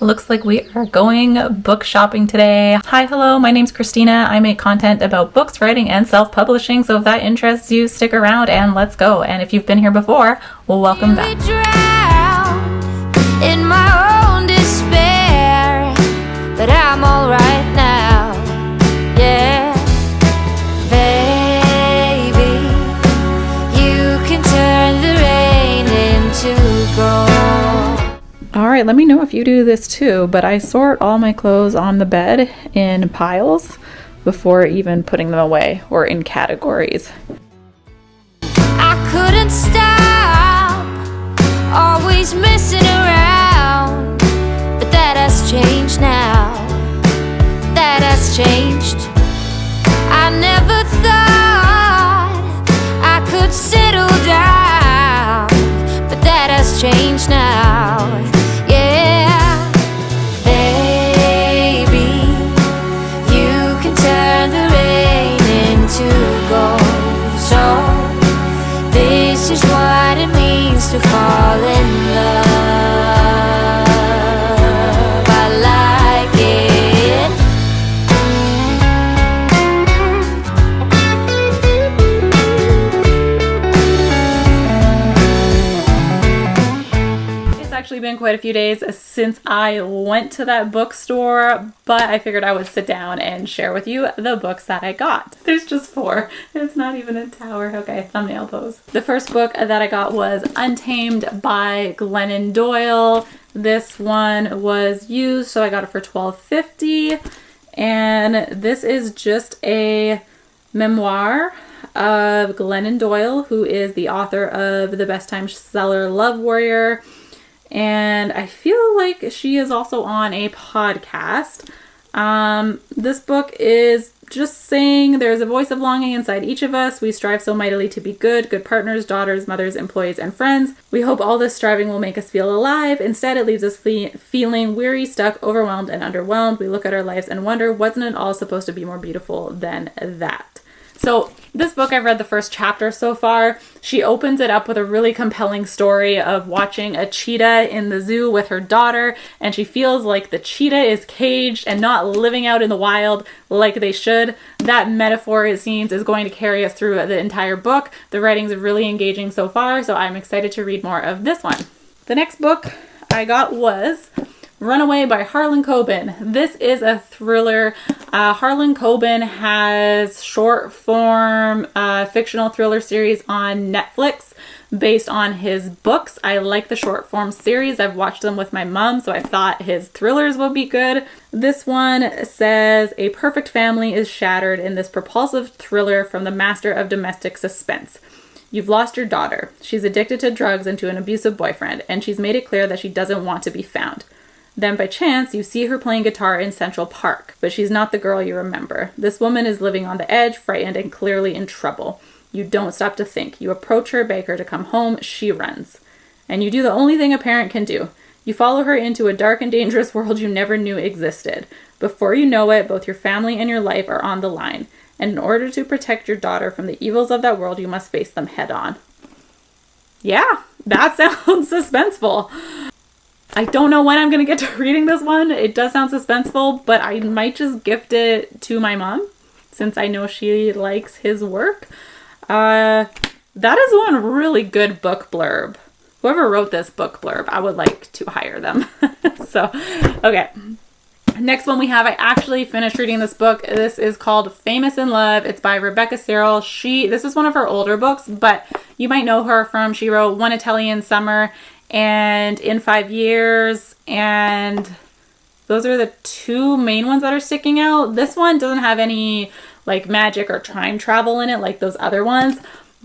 Looks like we are going book shopping today. Hi, hello, my name's Christina. I make content about books, writing, and self-publishing, so if that interests you, stick around and let's go. And if you've been here before, well, welcome back. In my own despair, but I'm all right now. Yeah, baby, you can turn the rain into gold. All right, let me know if you do this too, but I sort all my clothes on the bed in piles before even putting them away or in categories. I couldn't stop, always messing around, but that has changed now. That has changed. I never thought I could settle down, but that has changed now. Yeah, baby, you can turn the rain into gold. So this is what it means to fall in love. I like it. It's actually been quite a few days since I went to that bookstore, but I figured I would sit down and share with you the books that I got. There's just 4. It's not even a tower. Okay, thumbnail pose. The first book that I got was Untamed by Glennon Doyle. This one was used, so I got it for $12.50. And this is just a memoir of Glennon Doyle, who is the author of the best-time seller Love Warrior. And I feel like she is also on a podcast. This book is just saying there's a voice of longing inside each of us. We strive so mightily to be good partners, daughters, mothers, employees, and friends. We hope all this striving will make us feel alive. Instead, it leaves us feeling weary, stuck, overwhelmed, and underwhelmed. We look at our lives and wonder, wasn't it all supposed to be more beautiful than that? So this book, I've read the first chapter so far. She opens it up with a really compelling story of watching a cheetah in the zoo with her daughter, and she feels like the cheetah is caged and not living out in the wild like they should. That metaphor, it seems, is going to carry us through the entire book. The writing's really engaging so far, so I'm excited to read more of this one. The next book I got was Runaway by Harlan Coben. This is a thriller. Harlan Coben has short form fictional thriller series on Netflix based on his books. I like the short form series. I've watched them with my mom, so I thought his thrillers would be good. This one says a perfect family is shattered in this propulsive thriller from the master of domestic suspense. You've lost your daughter. She's addicted to drugs and to an abusive boyfriend, and she's made it clear that she doesn't want to be found. Then by chance, you see her playing guitar in Central Park, but she's not the girl you remember. This woman is living on the edge, frightened and clearly in trouble. You don't stop to think. You approach her, beg her to come home. She runs. And you do the only thing a parent can do. You follow her into a dark and dangerous world you never knew existed. Before you know it, both your family and your life are on the line. And in order to protect your daughter from the evils of that world, you must face them head on. Yeah, that sounds suspenseful. I don't know when I'm going to get to reading this one. It does sound suspenseful, but I might just gift it to my mom since I know she likes his work. That is one really good book blurb. Whoever wrote this book blurb, I would like to hire them. So, okay. Next one we have, I actually finished reading this book. This is called Famous in Love. It's by Rebecca Serrell. This is one of her older books, but you might know her from, she wrote One Italian Summer and In 5 Years, and those are the 2 main ones that are sticking out. This one doesn't have any like magic or time travel in it like those other ones,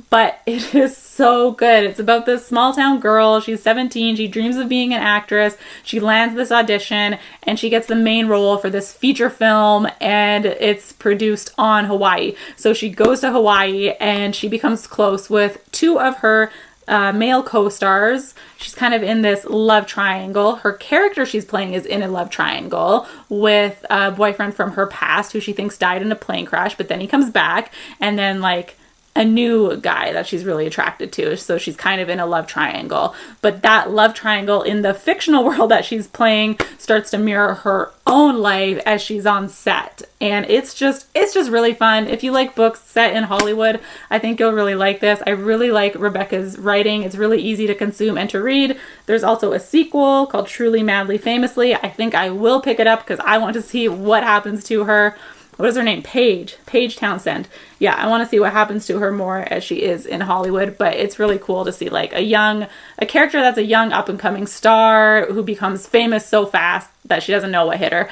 but it is so good. It's about this small town girl. She's 17. She dreams of being an actress. She lands this audition and she gets the main role for this feature film, and it's produced on Hawaii. So she goes to Hawaii and she becomes close with 2 of her male co-stars. She's kind of in this love triangle. Her character she's playing is in a love triangle with a boyfriend from her past who she thinks died in a plane crash, but then he comes back, and then like a new guy that she's really attracted to. So she's kind of in a love triangle. But that love triangle in the fictional world that she's playing starts to mirror her own life as she's on set. And it's just really fun. If you like books set in Hollywood, I think you'll really like this. I really like Rebecca's writing. It's really easy to consume and to read. There's also a sequel called Truly, Madly, Famously. I think I will pick it up because I want to see what happens to her. What is her name? Paige Townsend. Yeah, I want to see what happens to her more as she is in Hollywood, but it's really cool to see like a character that's a young up and coming star who becomes famous so fast that she doesn't know what hit her.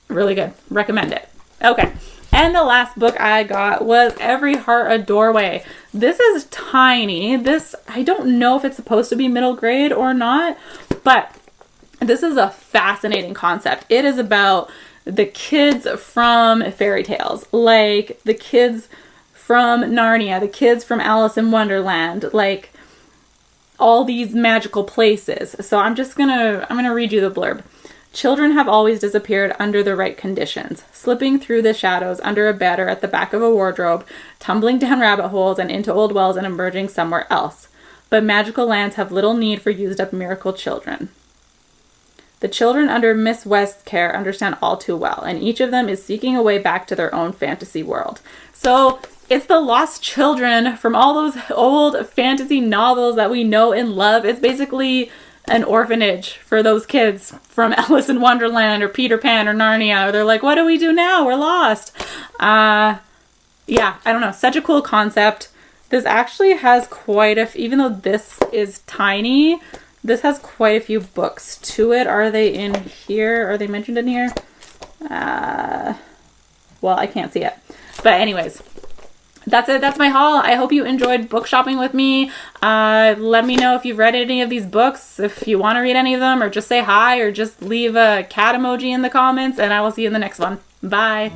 Really good. Recommend it. Okay. And the last book I got was Every Heart a Doorway. This is tiny. I don't know if it's supposed to be middle grade or not, but this is a fascinating concept. It is about the kids from fairy tales, like the kids from Narnia, the kids from Alice in Wonderland, like all these magical places. So I'm gonna read you the blurb. Children have always disappeared under the right conditions, slipping through the shadows under a bed or at the back of a wardrobe, tumbling down rabbit holes and into old wells and emerging somewhere else. But magical lands have little need for used up miracle children. The children under Miss West's care understand all too well, and each of them is seeking a way back to their own fantasy world. So it's the lost children from all those old fantasy novels that we know and love. It's basically an orphanage for those kids from Alice in Wonderland or Peter Pan or Narnia. Or they're like, what do we do now? We're lost. Yeah, I don't know. Such a cool concept. This actually has even though this is tiny, this has quite a few books to it. Are they in here? Are they mentioned in here? Well, I can't see it. But anyways, that's it. That's my haul. I hope you enjoyed book shopping with me. Let me know if you've read any of these books, if you want to read any of them, or just say hi, or just leave a cat emoji in the comments, and I will see you in the next one. Bye.